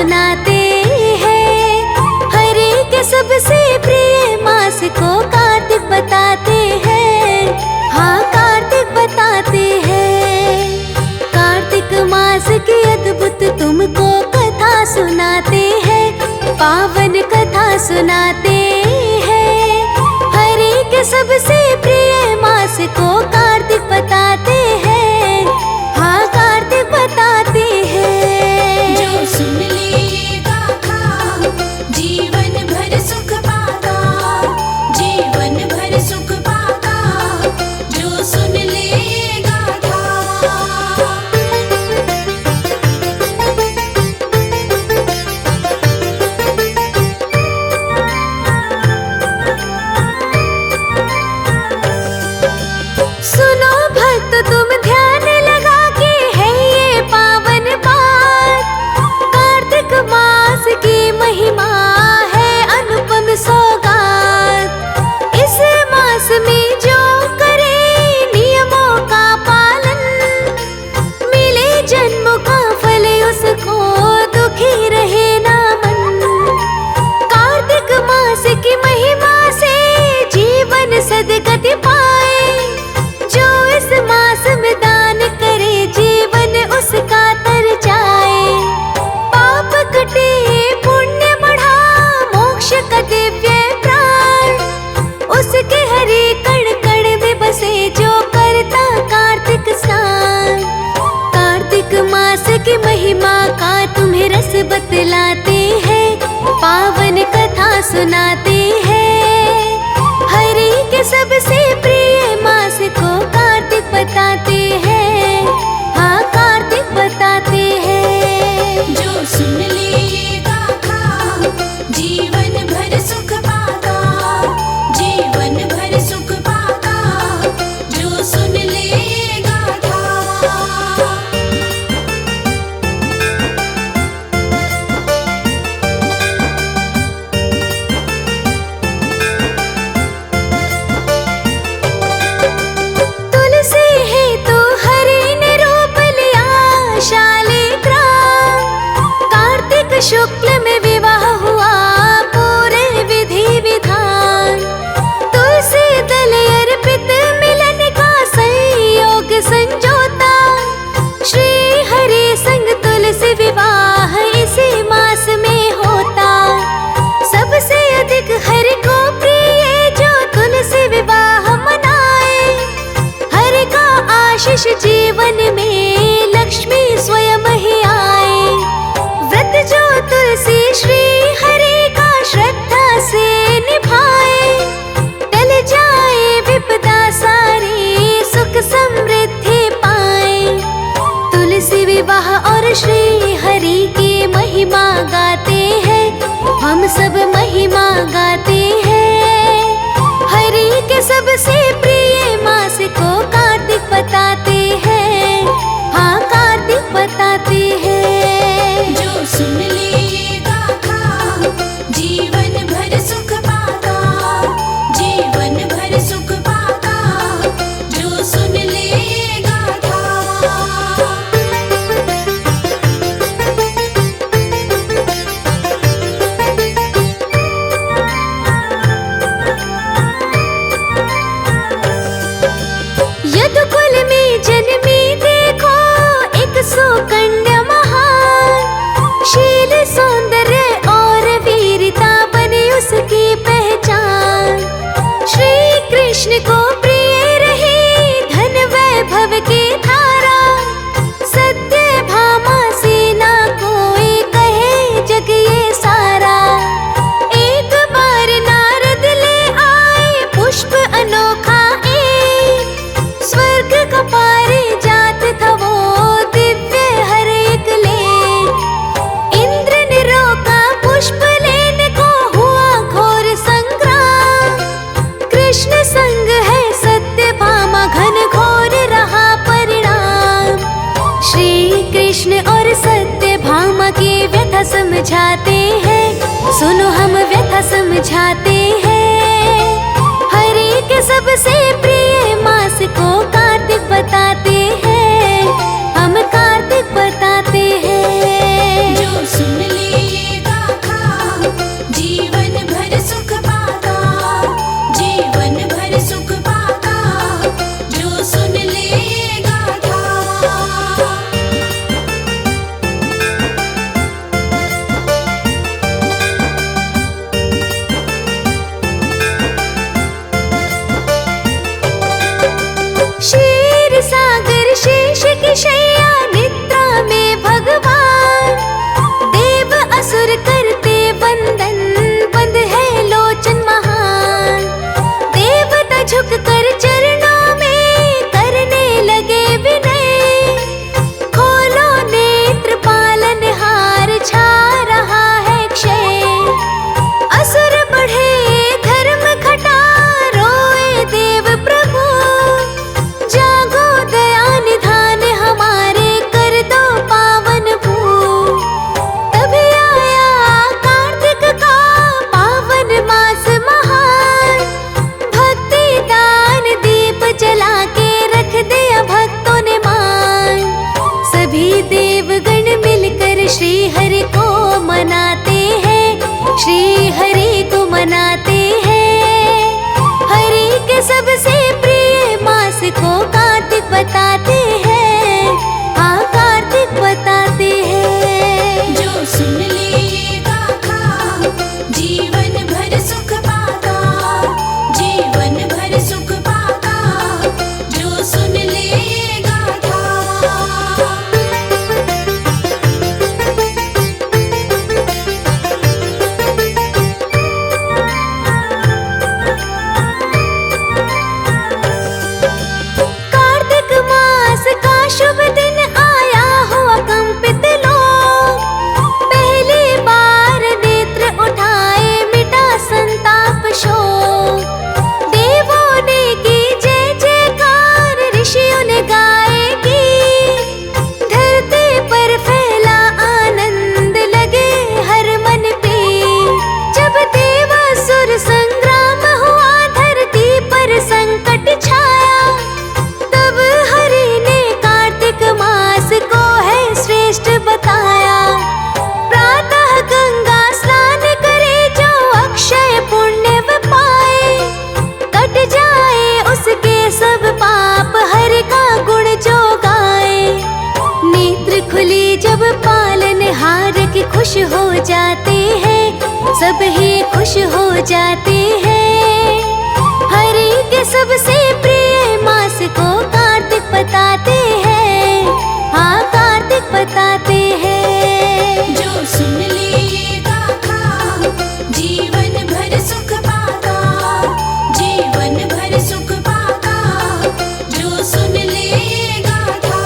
सुनाते हैं। हरि के सबसे प्रिय मास को कार्तिक बताते हैं। हाँ, कार्तिक बताते हैं। कार्तिक मास की अद्भुत तुमको कथा सुनाते हैं। पावन कथा सुनाते हैं। हरि के सबसे प्रिय मास को कार्तिक बताते हैं। हाँ, कार्तिक बताते हैं। जो सुन ले गाथा जीवन भर सुख पाता, जीवन भर सुख पाता, जो सुन ले गाथा। सुनो भक्त तुम ध्यान लगा के, है ये पावन बात। कार्तिक मास की महिमा है अनुपम सौगात। इस मास में जो करे नियमों का पालन, मिले जन्म का फल उसको, दुखी रहे ना मन। कार्तिक मास की महिमा से जीवन सदगति पाए। जो इस मास में दान करे, जीवन उसका तर जाए। पाप कटे पुण्य बढ़ा, मोक्ष का दिव्य प्राण, उसके हरे कण कण में बसे, जो करता कार्तिक स्नान। कार्तिक मास की महिमा का तुम्हें रस बतलाते हैं। पावन कथा सुनाते हैं। हरि के सबसे प्रिय मास को कार्तिक बताते हैं। हाँ, कार्तिक बताते हैं। जो सुन ले गाथा जीवन भर सुख पाता, जीवन भर सुख पाता, जो सुन ले गाथा। तुलसी है तो हरि ने रूप लिया शालिग्राम। कार्तिक शुक्ल में विवाह हुआ पूरे विधि विधान। तुलसी दल अर्पित मिलन का संयोग संजोता। श्री हरि संग तुलसी विवाह इसी मास में होता। सबसे अधिक हरि को प्रिय जो तुलसी विवाह मनाए। हरि का आशीष जीवन में लक्ष्मी स्वयं ही आए। व्रत जो तुलसी श्री हरि का श्रद्धा से निभाए, टल जाए विपदा सारी, सुख समृद्धि पाए। तुलसी विवाह और श्री हरि की महिमा गाते हैं। हम सब महिमा गाते हैं। हरि के सबसे प्रिय मास को कार्तिक बताते हैं। हाँ, कार्तिक बताते हैं। जो सुन ले गाथा जीवन भर सुख पाता, जीवन भर सुख पाता, जो सुन ले गाथा। यदुकुल में जन्मी देखो एक सुकन्या महान। शील सौंदर्य और वीरता बने उसकी पहचान। श्री कृष्ण को प्रिय रही धन वैभव की धारा। सत्य भामा से ना कोई कहे जग ये सारा। एक बार नारद ले आए पुष्प अनोखा एक। स्वर्ग का पारिजात था वो दिव्य हर एक लेख। इंद्र ने रोका पुष्प लेने को, हुआ घोर संग्राम। कृष्ण संग है सत्य भामा, घन घोर रहा परिणाम। श्री कृष्ण और सत्य भामा की व्यथा समझाते हैं। सुनो हम व्यथा समझाते हैं। हरि के सबसे प्रिय मास को कार्तिक बताते हैं। हम कार्तिक बताते हैं। जो सुन ले क्षीर सागर शेष की शैया निद्रा में भगवान, देव असुर करते वंदन, बंद है लोचन महान। देवता झुक कर चरणों में करने लगे विनय, खोलो नेत्र पालनहार, छा रहा है क्षय। असुर बढ़े धर्म घटा, रोए देव प्रभु, जागो दया निधान हमारे, कर दो पावन भू। तभी आया कार्तिक का पावन मास महान, भक्ति दान दीप जला के रख दिया भक्तों ने मान। सभी देवगण मिलकर श्री हरि को मनाते हैं, श्री हरि को मनाते हैं। हरि के सबसे प्रिय मास को कार्तिक बताते हैं, हाँ कार्तिक बताते हैं। जो सुन ले ये गाथा, जीवन भर सुख पाता, जीवन भर सुख पाता, जो सुन ले ये गाथा। कार्तिक मास का शुभ दिन आया हुआ कंपित लोग, पहली बार नेत्र उठाए मिटा संताप शोक। देवों ने की जय जयकार, ऋषियों ने गाए गीत, धरती पर फैला आनंद, लगे हर मन पे। जब देवासुर संग्राम हुआ, धरती पर संकट छाया, तब हरि ने कार्तिक मास को है श्रेष्ठ बताया। प्रातः गंगा स्नान करे जो अक्षय पुण्य पाए, कट जाए उसके सब पाप, हरि का गुण जो गाए। नेत्र खुले जब पालनहार के, खुश हो जाते हैं, सब ही खुश हो जाते हैं। हरि के सबसे प्रिय मास को कार्तिक बताते हैं, हाँ कार्तिक बताते हैं। जो सुन ले ये गाथा, जीवन भर सुख पाता, जीवन भर सुख पाता, जो सुन ले ये गाथा।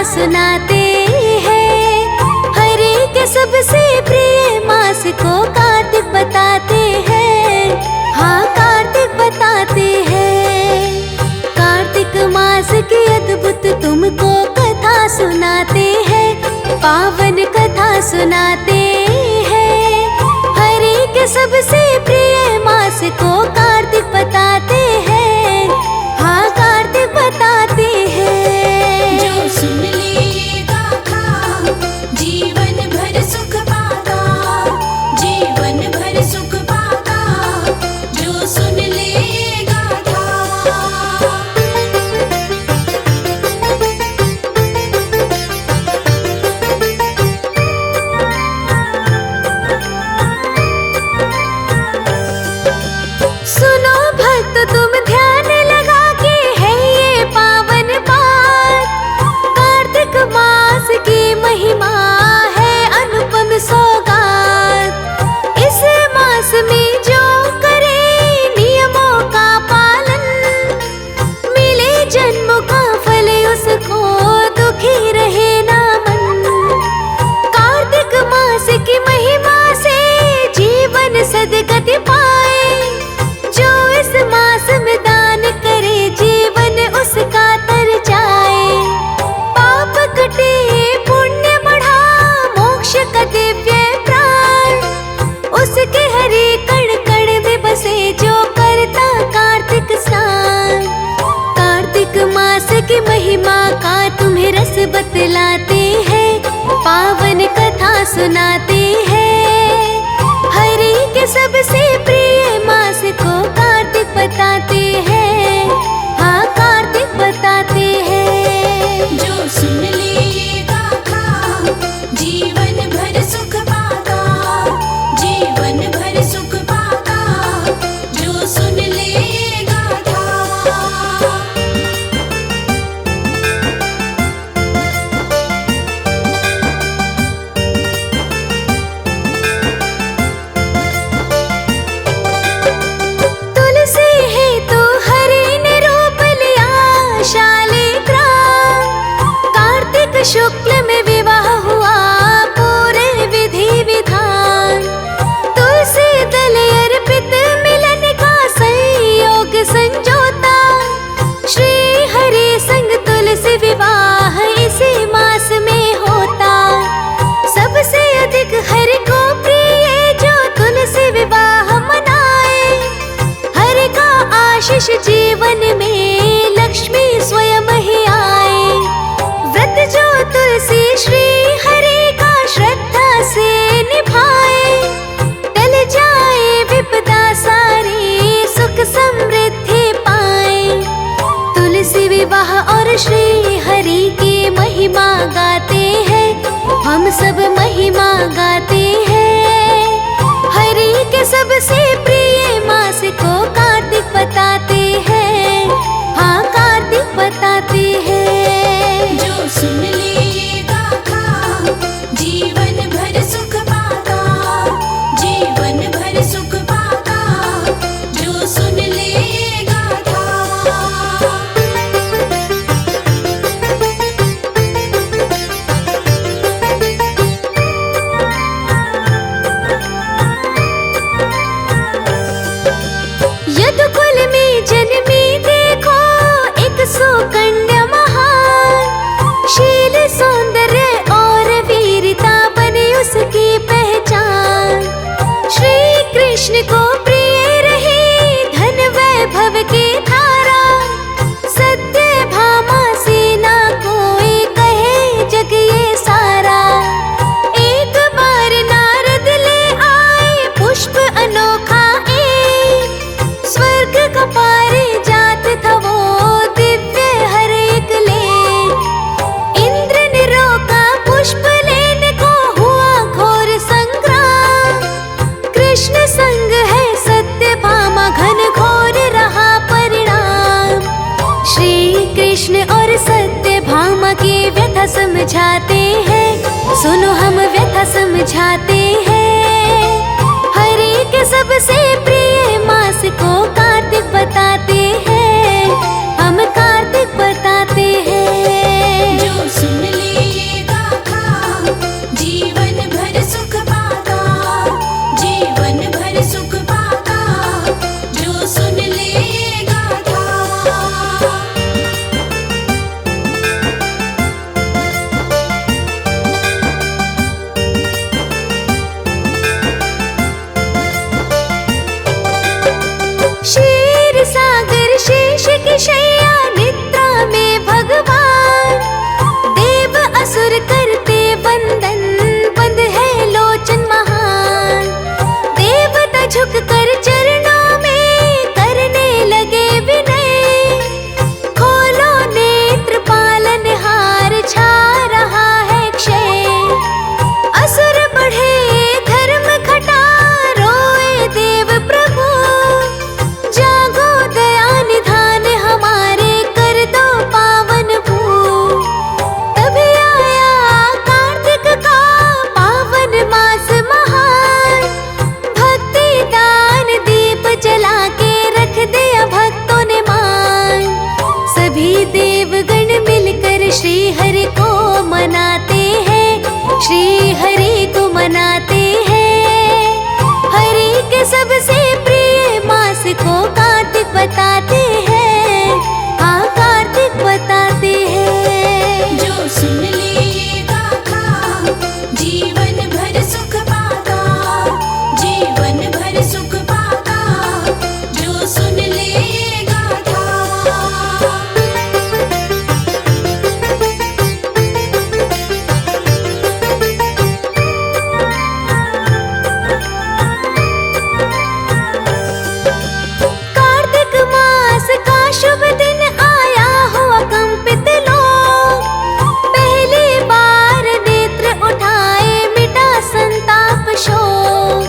सुनाते हैं। हरि के सबसे प्रिय मास को कार्तिक बताते हैं। हाँ, कार्तिक बताते हैं। कार्तिक मास की अद्भुत तुमको कथा सुनाते हैं। पावन कथा सुनाते हैं। हरि के सबसे प्रिय मास को कार्तिक बताते हैं। हाँ, कार्तिक बताते हैं। जो सुन ले गाथा जीवन भर सुख पाता, जीवन भर सुख पाता, जो सुन ले गाथा। सुनो भक्त तुम ध्यान लगा के, है ये पावन बात। कार्तिक मास की महिमा है अनुपम सौगात। इस मास में जो करे नियमों का पालन, मिले जन्म का फल उसको, दुखी रहे ना मन। कार्तिक मास की महिमा से जीवन सदगति पाए। जो इस मास में दान करे जीवन उसका तर जाए। पाप कटे पुण्य बढ़ा, मोक्ष का दिव्य प्राण उसके हरे कण कण में बसे, जो करता कार्तिक स्नान। कार्तिक मास की महिमा का तुम्हें रस बतलाते हैं। पावन कथा सुनाते हैं। हरि के सबसे प्रिय मास को कार्तिक बताते हैं। हाँ, कार्तिक बताते हैं। जो सुन ले गाथा जीवन भर सुख पाता, जीवन भर सुख पाता, जो सुन ले गाथा। तुलसी है तो हरि ने रूप लिया शालिग्राम। कार्तिक शुक्ल में विवाह हुआ पूरे विधि विधान। तुलसी दल अर्पित मिलन का संयोग संजोता। श्री हरि संग तुलसी विवाह इसी मास में होता। सबसे अधिक हरि को प्रिय जो तुलसी विवाह मनाए। हरि का आशीष जीवन में लक्ष्मी स्वयं ही आए। व्रत जो तुलसी श्री हरि का श्रद्धा से निभाए, टल जाए विपदा सारी, सुख समृद्धि पाए। तुलसी विवाह और श्री हरि की महिमा गाते हैं। हम सब महिमा गाते हैं। हरि के सबसे प्रिय मास को कार्तिक बताते हैं। हाँ, कार्तिक बताते हैं। जो सुन ले गाथा जीवन भर सुख पाता, जीवन भर सुख पाता, जो सुन ले गाथा। यदुकुल में जन्मी देखो एक सुकन्या महान। शील सौंदर्य और वीरता बने उसकी पहचान। श्री कृष्ण को प्रिय रही धन वैभव की धारा। सत्य भामा से ना कोई कहे जग ये सारा। एक बार नारद ले आए पुष्प अनोखा एक। स्वर्ग का पारिजात था वो दिव्य हर एक लेख। इंद्र ने रोका पुष्प लेने को, हुआ घोर संग्राम। कृष्ण संग है सत्य भामा, घन घोर रहा परिणाम। श्री कृष्ण और सत्य भामा की व्यथा समझाते हैं। सुनो हम व्यथा समझाते हैं। हरि के सबसे प्रिय मास को कार्तिक बताते हैं। हम कार्तिक बताते हैं। जो सुन ले श्री हरि को मनाते हैं। हरि के सबसे प्रिय मास को कार्तिक बताते हैं। हाँ, कार्तिक बताते हैं। जो सुन ले ये गाथा जीवन भर सुख पाता, जीवन भर सुख पाता, जो सुन ले ये गाथा। कार्तिक मास का शुभ दिन आया हो कंपित लोग, पहली बार नेत्र उठाए मिटा संताप शोक।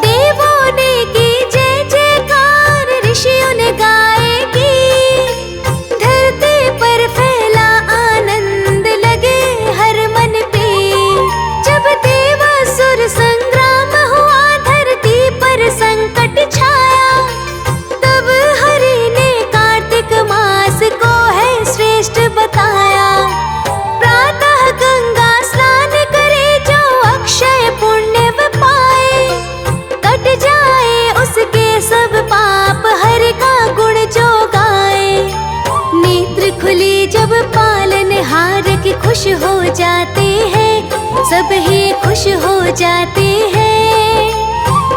देवों ने की जय जयकार, ऋषियों ने गाए गीत, धरती पर फैला आनंद लगे हर मन पे। जब देवासुर संग्राम हुआ, धरती पर संकट छाया, तब हरि ने कार्तिक मास को है श्रेष्ठ बताया। प्रातः गंगा स्नान करे जो अक्षय पुण्य पाए, कट जाए उसके सब पाप, हरि का गुण जो गाए। नेत्र खुली जब पालनहार के खुश हो जाते हैं, सब ही खुश हो जाते हैं।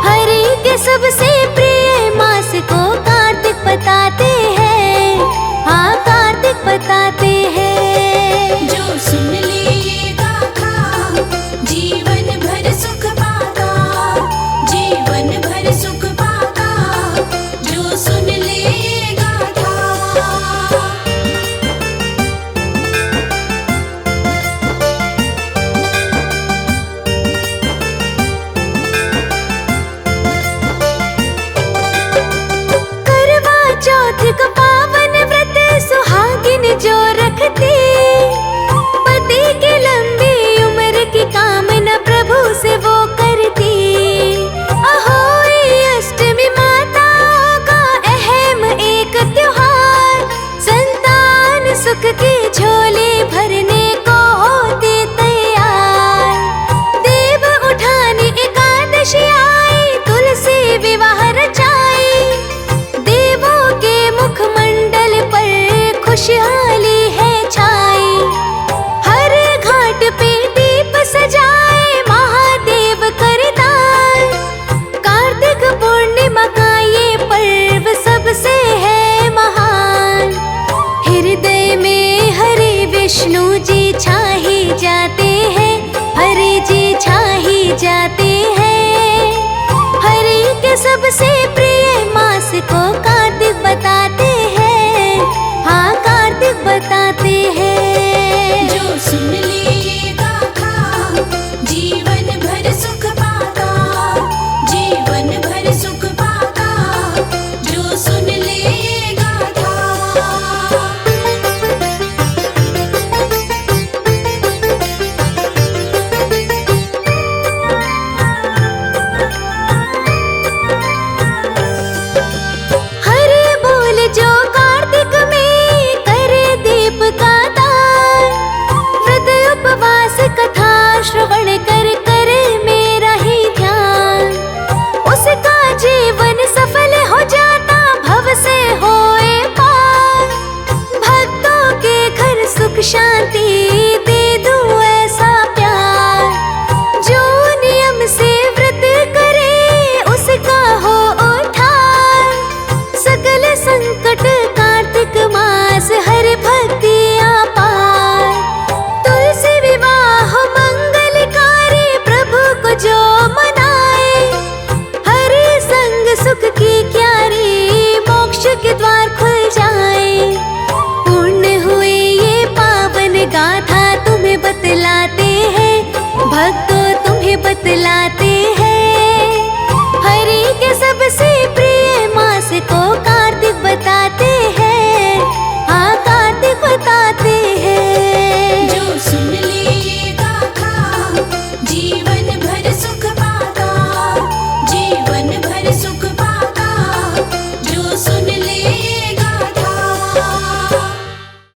हरि के सबसे प्रिय मास को कार्तिक बताते हैं। हाँ, कार्तिक बताते हैं। जो सुन ले ये गाथा जीवन भर सुख पाता, जीवन भर सुख पाता, जो सुन ले ये गाथा। करवा चौथ का पावन व्रत सुहागिन जो रखती, पति की लंबी उम्र की कामना प्रभु से वो करती। अहोई अष्टमी माताओं का अहम एक त्योहार, संतान सुख की झोली भरने को होते तैयार। देव उठानी एकादशी आई, तुलसी विवाह रचाई, देवों के मुखमंडल पर खुशहाली है छाई। हर घाट पे दीप सजाए, महादेव कर दान, कार्तिक पूर्णिमा का ये पर्व सबसे है महान। हृदय में हरि विष्णु जी छाही जाते हैं, हरि जी छाही जाते हैं। हरि के सबसे प्रिय